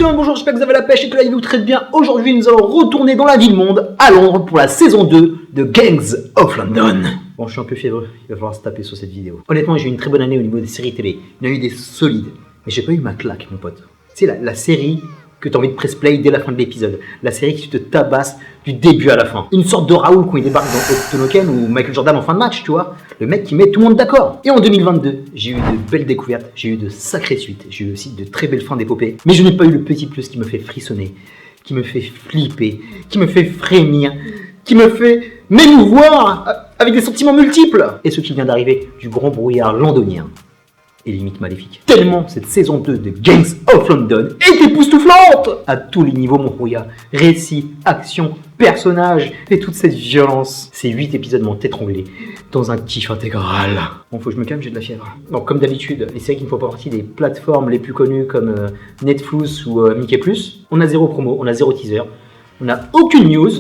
tout le monde, bonjour, j'espère que vous avez la pêche et que la vie vous traite bien. Aujourd'hui, nous allons retourner dans la ville-monde, à Londres, pour la saison 2 de Gangs of London. Bon, je suis un peu fiévreux, il va falloir se taper sur cette vidéo. Honnêtement, j'ai eu une très bonne année au niveau des séries télé. Il y en a eu des solides, mais j'ai pas eu ma claque, mon pote. Tu sais, la série que t'as envie de press play dès la fin de l'épisode. La série qui te tabasse du début à la fin. Une sorte de Raoul quand il débarque dans Hotonoken ou Michael Jordan en fin de match, tu vois. Le mec qui met tout le monde d'accord. Et en 2022, j'ai eu de belles découvertes, j'ai eu de sacrées suites, j'ai eu aussi de très belles fins d'épopée. Mais je n'ai pas eu le petit plus qui me fait frissonner, qui me fait flipper, qui me fait frémir, qui me fait m'émouvoir avec des sentiments multiples. Et ce qui vient d'arriver du grand brouillard londonien. Et limite maléfique. Tellement cette saison 2 de Gangs of London est époustouflante à tous les niveaux, mon rouillard. Récit, action, personnages et toute cette violence. Ces 8 épisodes m'ont étranglé dans un kiff intégral. Bon, faut que je me calme, j'ai de la fièvre. Bon, comme d'habitude, les séries qui ne font pas partie des plateformes les plus connues comme Netflix ou Mickey+, on a zéro promo, on a zéro teaser, on n'a aucune news.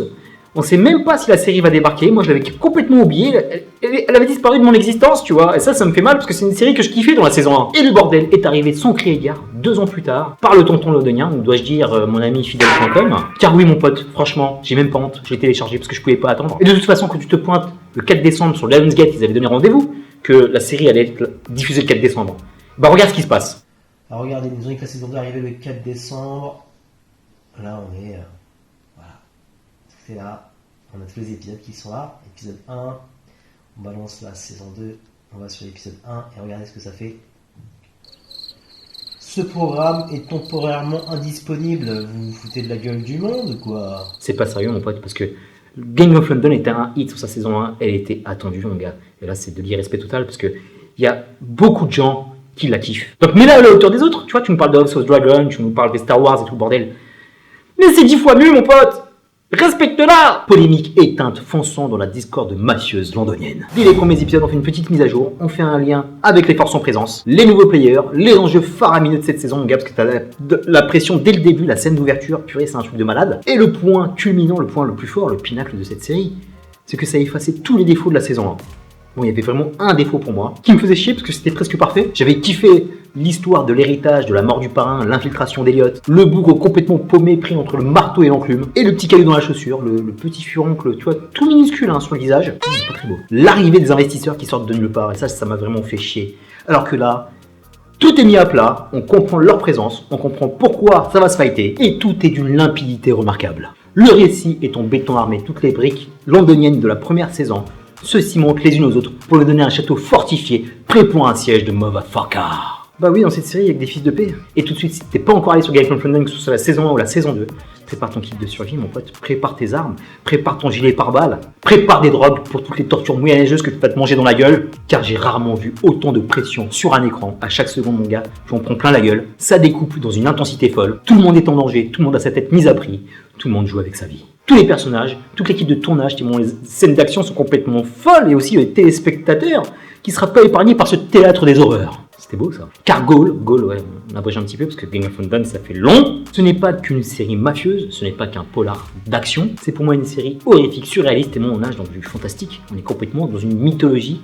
On sait même pas si la série va débarquer. Moi, je l'avais complètement oubliée. Elle avait disparu de mon existence, tu vois. Et ça me fait mal parce que c'est une série que je kiffais dans la saison 1. Et le bordel est arrivé sans cri et gare 2 ans plus tard par le tonton londonien, ou dois-je dire mon ami fidèle.com. Car oui, mon pote, franchement, j'ai même pas honte. Je l'ai téléchargé parce que je pouvais pas attendre. Et de toute façon, quand tu te pointes le 4 décembre sur Lionsgate, ils avaient donné rendez-vous que la série allait être diffusée le 4 décembre. Bah, regarde ce qui se passe. Alors, regardez, nous ont dit que la saison 2 est arrivée le 4 décembre. Là, on est. Voilà. C'est là. On a tous les épisodes qui sont là. Épisode 1, on balance la saison 2, on va sur l'épisode 1 et regardez ce que ça fait. Ce programme est temporairement indisponible. Vous vous foutez de la gueule du monde ou quoi? C'est pas sérieux, mon pote, parce que Gang of London était un hit sur sa saison 1, elle était attendue, mon gars. Et là, c'est de l'irrespect total parce que il y a beaucoup de gens qui la kiffent. Donc, mets-la à la hauteur des autres. Tu vois, tu nous parles de House of Dragon, tu nous parles des Star Wars et tout le bordel. Mais c'est 10 fois mieux, mon pote! Respecte-la! Polémique éteinte fonçant dans la discorde mafieuse londonienne. Dès les premiers épisodes, on fait une petite mise à jour, on fait un lien avec les forces en présence, les nouveaux players, les enjeux faramineux de cette saison, mon gars, parce que t'as la pression dès le début, la scène d'ouverture, purée, c'est un truc de malade. Et le point culminant, le point le plus fort, le pinacle de cette série, c'est que ça a effacé tous les défauts de la saison 1. Bon, il y avait vraiment un défaut pour moi, qui me faisait chier parce que c'était presque parfait. J'avais kiffé l'histoire de l'héritage, de la mort du parrain, l'infiltration d'Eliott, le bougre complètement paumé pris entre le marteau et l'enclume, et le petit caillou dans la chaussure, le petit furoncle, tu vois, tout minuscule sur le visage. C'est pas très beau. L'arrivée des investisseurs qui sortent de nulle part, et ça m'a vraiment fait chier. Alors que là, tout est mis à plat, on comprend leur présence, on comprend pourquoi ça va se fighter, et tout est d'une limpidité remarquable. Le récit est en béton armé, toutes les briques londoniennes de la première saison se cimentent les unes aux autres pour lui donner un château fortifié, prêt pour un siège de motherfucker. Bah oui, dans cette série, il y a que des fils de paix. Et tout de suite, si t'es pas encore allé sur Gangs of London, que ce soit la saison 1 ou la saison 2, prépare ton kit de survie, mon pote. Prépare tes armes, prépare ton gilet pare-balles, prépare des drogues pour toutes les tortures moyenneigeuses que tu vas te manger dans la gueule. Car j'ai rarement vu autant de pression sur un écran. À chaque seconde, mon gars, tu en prends plein la gueule. Ça découpe dans une intensité folle. Tout le monde est en danger, tout le monde a sa tête mise à prix. Tout le monde joue avec sa vie. Tous les personnages, toute l'équipe de tournage, les scènes d'action sont complètement folles, et aussi les téléspectateurs qui ne sera pas épargné par ce théâtre des horreurs. C'était beau ça. Car Gaul, ouais, on abrège un petit peu parce que Gang of London ça fait long. Ce n'est pas qu'une série mafieuse, ce n'est pas qu'un polar d'action. C'est pour moi une série horrifique, surréaliste, et moi on nage dans du fantastique. On est complètement dans une mythologie,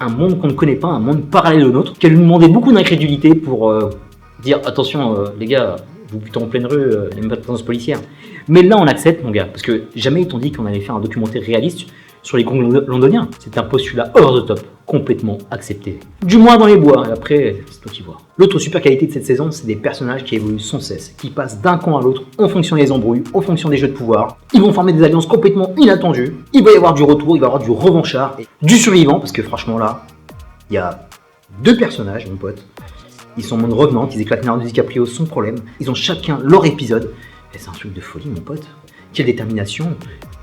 un monde qu'on ne connaît pas, un monde parallèle au nôtre, qui nous demandait beaucoup d'incrédulité pour dire attention les gars, vous butez en pleine rue, il n'y a même pas de présence policière. Mais là on accepte mon gars, parce que jamais ils t'ont dit qu'on allait faire un documentaire réaliste sur les gangs londoniens. C'est un postulat hors de top, complètement accepté. Du moins dans les bois, et après, c'est toi qui vois. L'autre super qualité de cette saison, c'est des personnages qui évoluent sans cesse, qui passent d'un camp à l'autre en fonction des embrouilles, en fonction des jeux de pouvoir. Ils vont former des alliances complètement inattendues. Il va y avoir du retour, il va y avoir du revanchard, et du survivant, parce que franchement là, il y a 2 personnages, mon pote. Ils sont en mode revenant, ils éclatent Leonardo DiCaprio sans problème. Ils ont chacun leur épisode. Et c'est un truc de folie, mon pote. Quelle détermination,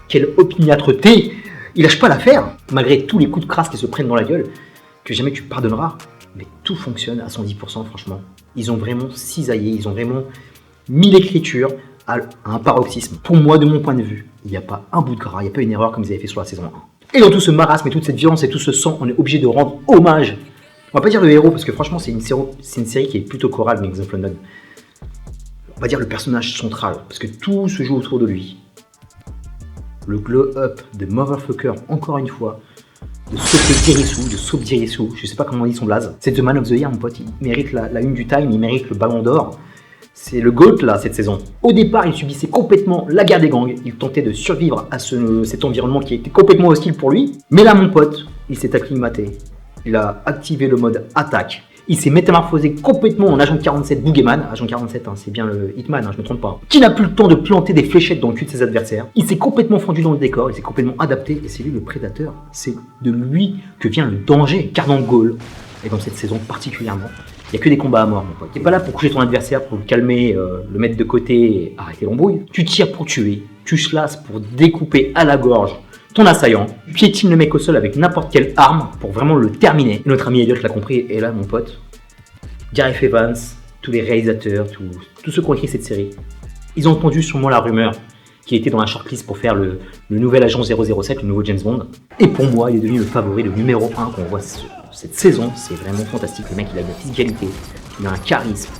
quelle opiniâtreté. Ils lâchent pas l'affaire, malgré tous les coups de crasse qui se prennent dans la gueule, que jamais tu pardonneras. Mais tout fonctionne à 110%, franchement. Ils ont vraiment cisaillé, ils ont vraiment mis l'écriture à un paroxysme. Pour moi, de mon point de vue, il n'y a pas un bout de gras, il n'y a pas une erreur comme ils avaient fait sur la saison 1. Et dans tout ce marasme et toute cette violence et tout ce sang, on est obligé de rendre hommage. On va pas dire le héros, parce que franchement, c'est une série qui est plutôt chorale, Gangs of London. On va dire le personnage central, parce que tout se joue autour de lui. Le glow-up de motherfucker, encore une fois, de Soap Dirisu, je sais pas comment on dit son blaze. C'est The Man of the Year, mon pote, il mérite la une du Time, il mérite le ballon d'or. c'est le GOAT là cette saison. Au départ, il subissait complètement la guerre des gangs, il tentait de survivre à cet environnement qui était complètement hostile pour lui. Mais là mon pote, il s'est acclimaté, il a activé le mode attaque. Il s'est métamorphosé complètement en agent 47 Boogeyman. Agent 47, hein, c'est bien le Hitman, hein, je me trompe pas. Qui n'a plus le temps de planter des fléchettes dans le cul de ses adversaires. Il s'est complètement fondu dans le décor, il s'est complètement adapté, et c'est lui le prédateur. C'est de lui que vient le danger, car dans Gaul, et dans cette saison particulièrement, il n'y a que des combats à mort, mon pote. T'es pas là pour coucher ton adversaire, pour le calmer, le mettre de côté et arrêter l'embrouille. Tu tires pour tuer, tu slasses pour découper à la gorge ton assaillant, piétine le mec au sol avec n'importe quelle arme pour vraiment le terminer. Et notre ami Elliot l'a compris, et là mon pote, Gareth Evans, tous les réalisateurs, tous ceux qui ont écrit cette série, ils ont entendu sûrement la rumeur qui était dans la shortlist pour faire le nouvel agent 007, le nouveau James Bond. Et pour moi, il est devenu le favori, le numéro 1 qu'on voit cette saison. C'est vraiment fantastique, le mec il a une physicalité, il a un charisme,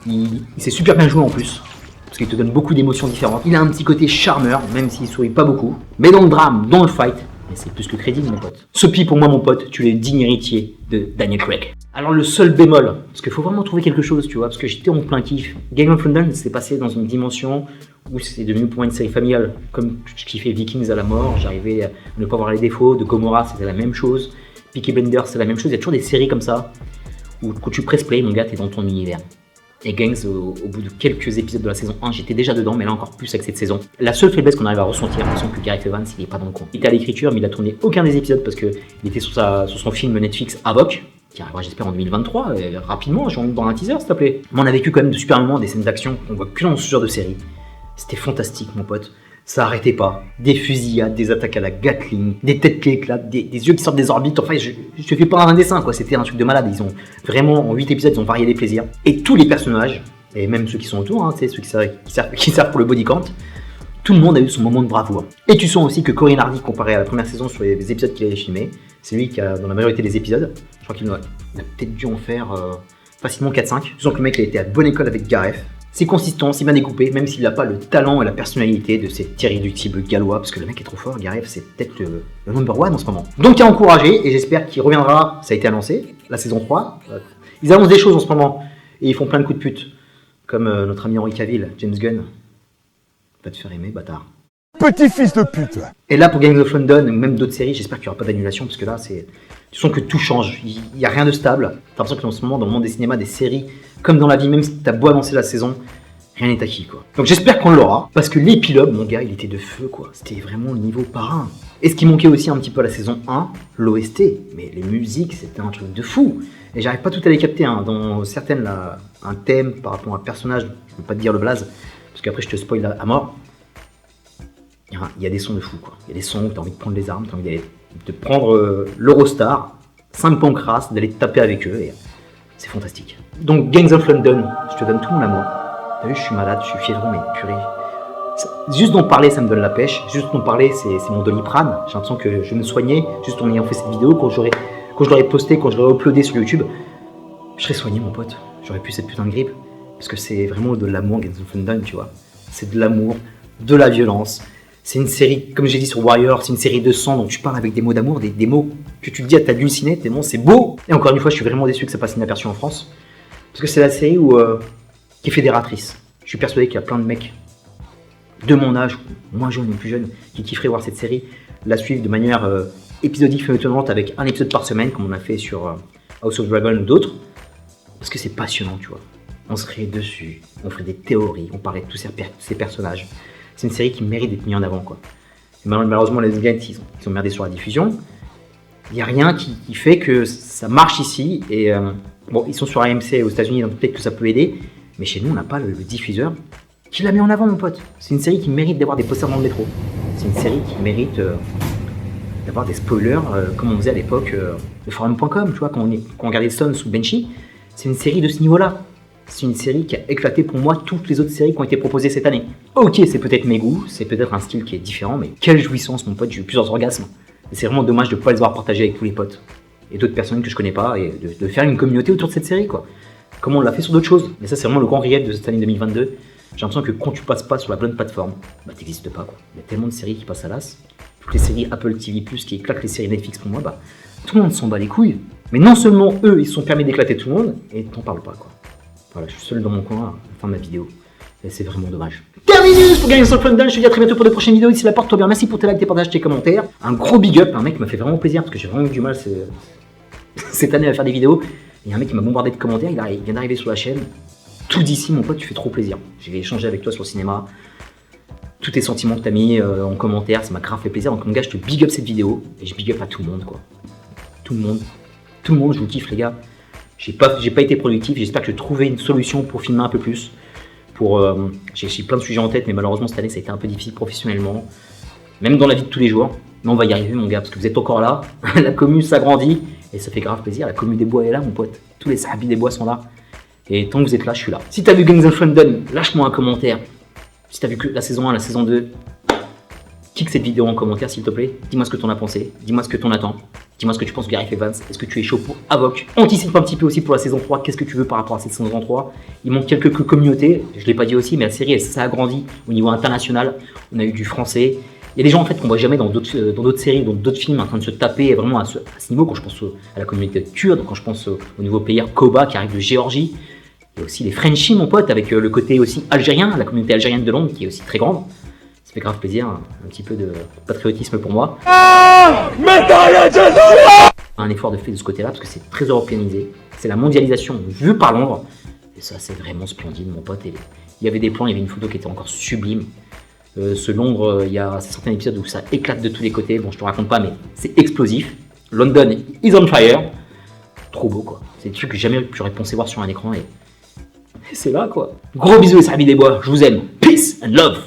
il sait super bien jouer en plus. Parce qu'il te donne beaucoup d'émotions différentes. Il a un petit côté charmeur, même s'il sourit pas beaucoup. Mais dans le drame, dans le fight, c'est plus que crédible, mon pote. Sophie, pour moi, mon pote, tu es le digne héritier de Daniel Craig. Alors, le seul bémol, parce qu'il faut vraiment trouver quelque chose, tu vois, parce que j'étais en plein kiff. Game of Thrones s'est passé dans une dimension où c'est devenu pour moi une série familiale. Comme je kiffais Vikings à la mort, j'arrivais à ne pas voir les défauts. De Gomorrah, c'était la même chose. Peaky Blinders, c'est la même chose. Il y a toujours des séries comme ça, où quand tu press play, mon gars, t'es dans ton univers. Et Gangs, au bout de quelques épisodes de la saison 1, j'étais déjà dedans, mais là encore plus avec cette saison. La seule faiblesse qu'on arrive à ressentir, c'est que Gareth Evans, il est pas dans le coin. Il était à l'écriture, mais il a tourné aucun des épisodes parce qu'il était sur son film Netflix Havok, qui arrivera j'espère en 2023, rapidement, j'ai envie de voir un teaser s'il te plaît. Mais on a vécu quand même de super moments, des scènes d'action qu'on voit que dans ce genre de série. C'était fantastique mon pote. Ça arrêtait pas. Des fusillades, des attaques à la Gatling, des têtes qui éclatent, des yeux qui sortent des orbites. Enfin, je te fais pas un dessin, quoi. C'était un truc de malade. Ils ont vraiment, en 8 épisodes, ils ont varié les plaisirs. Et tous les personnages, et même ceux qui sont autour, hein, ceux qui servent pour le body count, tout le monde a eu son moment de bravoure. Et tu sens aussi que Corinne Hardy, comparé à la première saison sur les épisodes qu'il avait filmés, c'est lui qui a, dans la majorité des épisodes, je crois qu'il a peut-être dû en faire facilement 4-5. Tu sens que le mec a été à bonne école avec Gareth. C'est consistant, c'est bien découpé, même s'il n'a pas le talent et la personnalité de cet irréductible gallois, parce que le mec est trop fort, Gareth c'est peut-être le number one en ce moment. Donc il a encouragé, et j'espère qu'il reviendra, ça a été annoncé, la saison 3. Ils annoncent des choses en ce moment, et ils font plein de coups de pute, comme notre ami Henry Cavill, James Gunn. Va te faire aimer, bâtard. Petit fils de pute. Et là pour Gangs of London, ou même d'autres séries, j'espère qu'il n'y aura pas d'annulation, parce que là tu sens que tout change, il n'y a rien de stable. T'as l'impression qu'en ce moment, dans le monde des cinémas, des séries, comme dans la vie, même si t'as beau avancer la saison, rien n'est acquis, quoi. Donc j'espère qu'on l'aura, parce que l'épilogue, mon gars, il était de feu, quoi. C'était vraiment le niveau parrain. Et ce qui manquait aussi un petit peu à la saison 1, l'OST. Mais les musiques, c'était un truc de fou. Et j'arrive pas tout à les capter, hein. Dans certaines, là, un thème par rapport à un personnage, je veux pas te dire le blaze, parce qu'après je te spoil à mort. Il y a des sons de fou, quoi. Il y a des sons où t'as envie de prendre les armes, t'as envie de prendre l'Eurostar, 5 pancras, d'aller te taper avec eux, et c'est fantastique. Donc Gangs of London, je te donne tout mon amour. T'as vu, je suis malade, je suis fiévreux, mais purée. Juste d'en parler, ça me donne la pêche. Juste d'en parler, c'est mon Doliprane. J'ai l'impression que je me soignais juste en ayant fait cette vidéo. Quand je l'aurais posté, quand je l'aurais uploadé sur YouTube, je serais soigné, mon pote. J'aurais pu cette putain de grippe. Parce que c'est vraiment de l'amour, Gangs of London, tu vois. C'est de l'amour, de la violence. C'est une série, comme j'ai dit sur Warrior, c'est une série de sang dont tu parles avec des mots d'amour, des mots que tu te dis à ta dulcinée, tellement c'est beau. Et encore une fois, je suis vraiment déçu que ça passe inaperçu en France. Parce que c'est la série qui est fédératrice. Je suis persuadé qu'il y a plein de mecs de mon âge, moins jeunes ou plus jeunes, qui kifferaient voir cette série, la suivre de manière épisodique feuilletonnante avec un épisode par semaine, comme on a fait sur House of Dragon ou d'autres. Parce que c'est passionnant, tu vois. On se crée dessus, on ferait des théories, on parlait de tous ces personnages. C'est une série qui mérite d'être mise en avant, quoi. Et malheureusement, les Giants, ils ont merdé sur la diffusion. Il n'y a rien qui fait que ça marche ici. Et bon, ils sont sur AMC aux États-Unis, donc peut-être que ça peut aider. Mais chez nous, on n'a pas le diffuseur qui la met en avant, mon pote. C'est une série qui mérite d'avoir des posters dans le métro. C'est une série qui mérite d'avoir des spoilers, comme on faisait à l'époque de Forum.com, tu vois, quand on regardait Sons ou Benchy. C'est une série de ce niveau-là. C'est une série qui a éclaté pour moi toutes les autres séries qui ont été proposées cette année. Ok, c'est peut-être mes goûts, c'est peut-être un style qui est différent, mais quelle jouissance, mon pote, j'ai eu plusieurs orgasmes. Et c'est vraiment dommage de ne pas les avoir partagés avec tous les potes et d'autres personnes que je connais pas, et de faire une communauté autour de cette série, quoi. Comme on l'a fait sur d'autres choses. Mais ça, c'est vraiment le grand grief de cette année 2022. J'ai l'impression que quand tu passes pas sur la bonne plateforme, bah t'existes pas, quoi. Il y a tellement de séries qui passent à l'as. Toutes les séries Apple TV+, qui éclatent les séries Netflix pour moi, bah tout le monde s'en bat les couilles. Mais non seulement eux, ils se sont permis d'éclater tout le monde, et t'en parles pas, quoi. Voilà, je suis seul dans mon coin à faire ma vidéo. Et c'est vraiment dommage. Terminus pour gagner sur Fun. Je te dis à très bientôt pour de prochaines vidéos. D'ici là, porte-toi bien. Merci pour tes likes, tes partages, tes commentaires. Un gros big up. Un mec qui m'a fait vraiment plaisir parce que j'ai vraiment eu du mal cette année à faire des vidéos. Il y a un mec qui m'a bombardé de commentaires. Il vient d'arriver sur la chaîne. Tout d'ici, mon pote, tu fais trop plaisir. J'ai échangé avec toi sur le cinéma. Tous tes sentiments que tu as mis en commentaire, ça m'a grave fait plaisir. Donc, mon gars, je te big up cette vidéo. Et je big up à tout le monde, quoi. Tout le monde. Tout le monde, je vous kiffe, les gars. J'ai pas été productif. J'espère que je vais trouver une solution pour filmer un peu plus. J'ai plein de sujets en tête, mais malheureusement cette année ça a été un peu difficile professionnellement, même dans la vie de tous les jours. Mais on va y arriver, mon gars, parce que vous êtes encore là. La commune s'agrandit et ça fait grave plaisir. La commune des bois est là, mon pote. Tous les sahabis des bois sont là. Et tant que vous êtes là, je suis là. Si t'as vu Gangs of London, lâche-moi un commentaire. Si t'as vu que la saison 1, la saison 2, kick cette vidéo en commentaire s'il te plaît. Dis-moi ce que t'en as pensé. Dis-moi ce que t'en attends. Dis-moi ce que tu penses de Gareth Evans. Est-ce que tu es chaud pour Avoc? Anticipe un petit peu aussi pour la saison 3. Qu'est-ce que tu veux par rapport à cette saison 3? Il manque quelques communautés. Je ne l'ai pas dit aussi, mais la série, elle s'est agrandie au niveau international. On a eu du français. Il y a des gens en fait qu'on voit jamais dans d'autres séries, dans d'autres films en train de se taper vraiment à ce niveau. Quand je pense à la communauté kurde, quand je pense au nouveau player Koba qui arrive de Géorgie. Il y a aussi les Frenchies, mon pote, avec le côté aussi algérien, la communauté algérienne de Londres qui est aussi très grande. Ça fait grave plaisir, un petit peu de patriotisme pour moi. Un effort de fait de ce côté-là, parce que c'est très européanisé. C'est la mondialisation vue par Londres. Et ça, c'est vraiment splendide, mon pote. Et il y avait des plans, il y avait une photo qui était encore sublime. Ce Londres, il y a certains épisodes où ça éclate de tous les côtés. Bon, je te raconte pas, mais c'est explosif. London is on fire. Trop beau, quoi. C'est des trucs que jamais j'aurais pensé voir sur un écran. Et c'est là, quoi. Gros bisous, les amis des bois. Je vous aime. Peace and love.